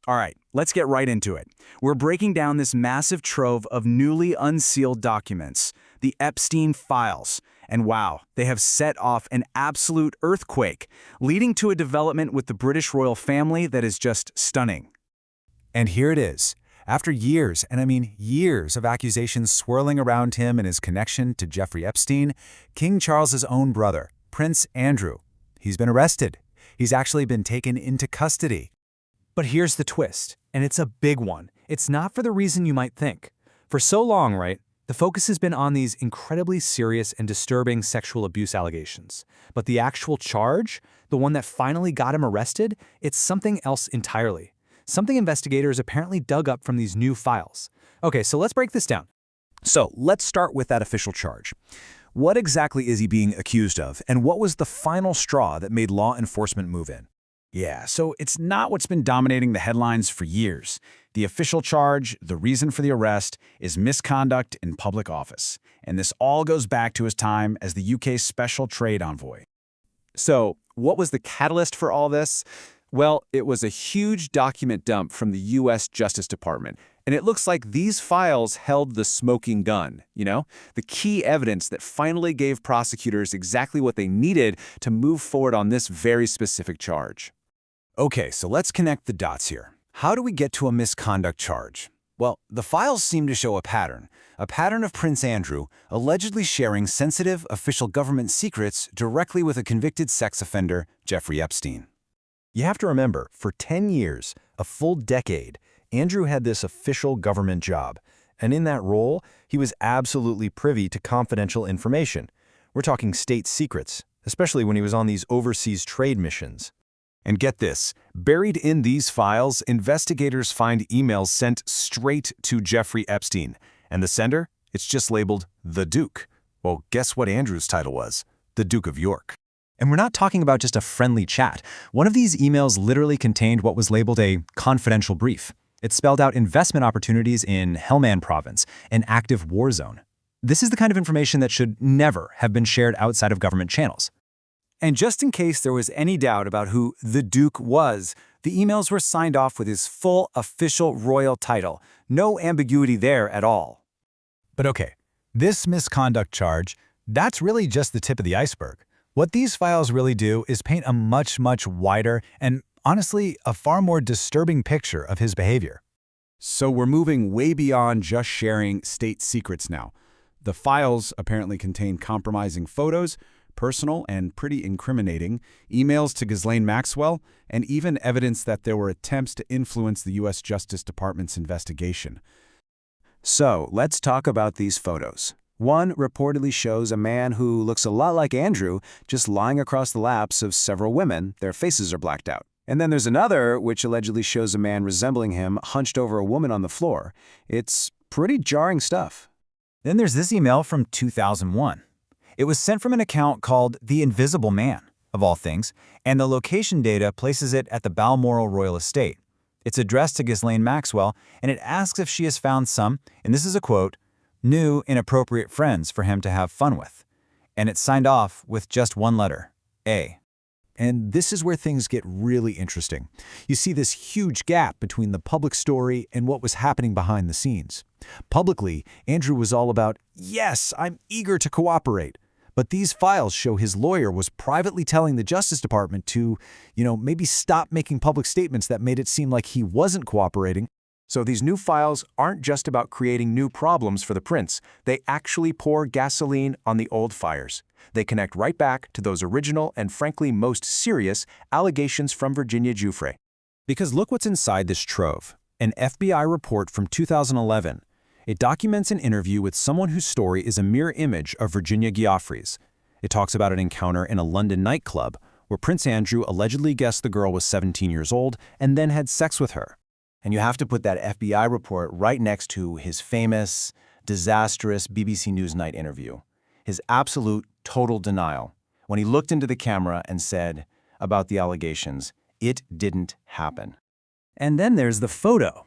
All right, let's get right into it. We're breaking down this massive trove of newly unsealed documents, the Epstein files. And wow, they have set off an absolute earthquake, leading to a development with the British royal family that is just stunning. And here it is. After years, and I mean years, of accusations swirling around him and his connection to Jeffrey Epstein, King Charles's own brother, Prince Andrew, he's been arrested. He's actually been taken into custody. But here's the twist, and it's a big one. It's not for the reason you might think. For so long, right, the focus has been on these incredibly serious and disturbing sexual abuse allegations. But the actual charge, the one that finally got him arrested, it's something else entirely. Something investigators apparently dug up from these new files. Okay, so let's break this down. So let's start with that official charge. What exactly is he being accused of, and what was the final straw that made law enforcement move in? Yeah, so it's not what's been dominating the headlines for years. The official charge, the reason for the arrest, is misconduct in public office. And this all goes back to his time as the UK's special trade envoy. So, what was the catalyst for all this? Well, it was a huge document dump from the US Justice Department. And it looks like these files held the smoking gun, the key evidence that finally gave prosecutors exactly what they needed to move forward on this very specific charge. Okay, so let's connect the dots here. How do we get to a misconduct charge? Well, the files seem to show a pattern of Prince Andrew allegedly sharing sensitive official government secrets directly with a convicted sex offender, Jeffrey Epstein. You have to remember, for 10 years, a full decade, Andrew had this official government job, and in that role, he was absolutely privy to confidential information. We're talking state secrets, especially when he was on these overseas trade missions. And get this, buried in these files, investigators find emails sent straight to Jeffrey Epstein. And the sender? It's just labeled The Duke. Well, guess what Andrew's title was? The Duke of York. And we're not talking about just a friendly chat. One of these emails literally contained what was labeled a confidential brief. It spelled out investment opportunities in Helmand Province, an active war zone. This is the kind of information that should never have been shared outside of government channels. And just in case there was any doubt about who the Duke was, the emails were signed off with his full official royal title. No ambiguity there at all. But okay, this misconduct charge, that's really just the tip of the iceberg. What these files really do is paint a much, much wider and, honestly, a far more disturbing picture of his behavior. So we're moving way beyond just sharing state secrets now. The files apparently contain compromising photos, personal and pretty incriminating, emails to Ghislaine Maxwell, and even evidence that there were attempts to influence the U.S. Justice Department's investigation. So let's talk about these photos. One reportedly shows a man who looks a lot like Andrew, just lying across the laps of several women. Their faces are blacked out. And then there's another, which allegedly shows a man resembling him hunched over a woman on the floor. It's pretty jarring stuff. Then there's this email from 2001. It was sent from an account called The Invisible Man, of all things, and the location data places it at the Balmoral Royal Estate. It's addressed to Ghislaine Maxwell, and it asks if she has found some, and this is a quote, new, inappropriate friends for him to have fun with. And it's signed off with just one letter, A. And this is where things get really interesting. You see this huge gap between the public story and what was happening behind the scenes. Publicly, Andrew was all about, yes, I'm eager to cooperate. But these files show his lawyer was privately telling the Justice Department to, maybe stop making public statements that made it seem like he wasn't cooperating. So these new files aren't just about creating new problems for the prince. They actually pour gasoline on the old fires. They connect right back to those original and frankly most serious allegations from Virginia Giuffre. Because look what's inside this trove. An FBI report from 2011. It documents an interview with someone whose story is a mirror image of Virginia Giuffre's. It talks about an encounter in a London nightclub where Prince Andrew allegedly guessed the girl was 17 years old and then had sex with her. And you have to put that FBI report right next to his famous, disastrous BBC Newsnight interview. His absolute, total denial. When he looked into the camera and said about the allegations, it didn't happen. And then there's the photo.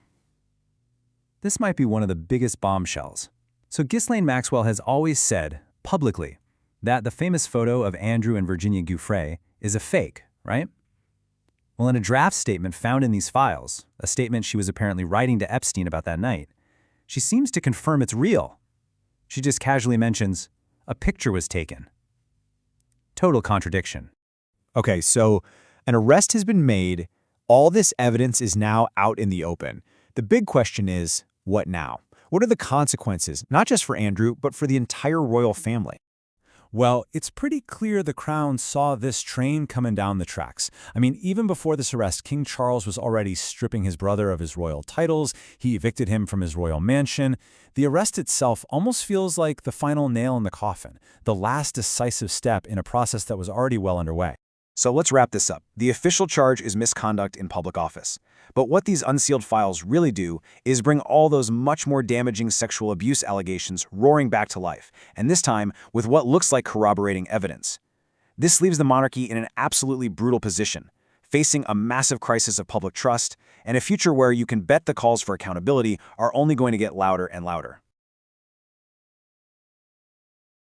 This might be one of the biggest bombshells. So Ghislaine Maxwell has always said, publicly, that the famous photo of Andrew and Virginia Giuffre is a fake, right? Well, in a draft statement found in these files, a statement she was apparently writing to Epstein about that night, she seems to confirm it's real. She just casually mentions, a picture was taken. Total contradiction. Okay, so an arrest has been made. All this evidence is now out in the open. The big question is, what now? What are the consequences, not just for Andrew, but for the entire royal family? Well, it's pretty clear the Crown saw this train coming down the tracks. I mean, even before this arrest, King Charles was already stripping his brother of his royal titles. He evicted him from his royal mansion. The arrest itself almost feels like the final nail in the coffin, the last decisive step in a process that was already well underway. So let's wrap this up. The official charge is misconduct in public office. But what these unsealed files really do is bring all those much more damaging sexual abuse allegations roaring back to life, and this time with what looks like corroborating evidence. This leaves the monarchy in an absolutely brutal position, facing a massive crisis of public trust and a future where you can bet the calls for accountability are only going to get louder and louder.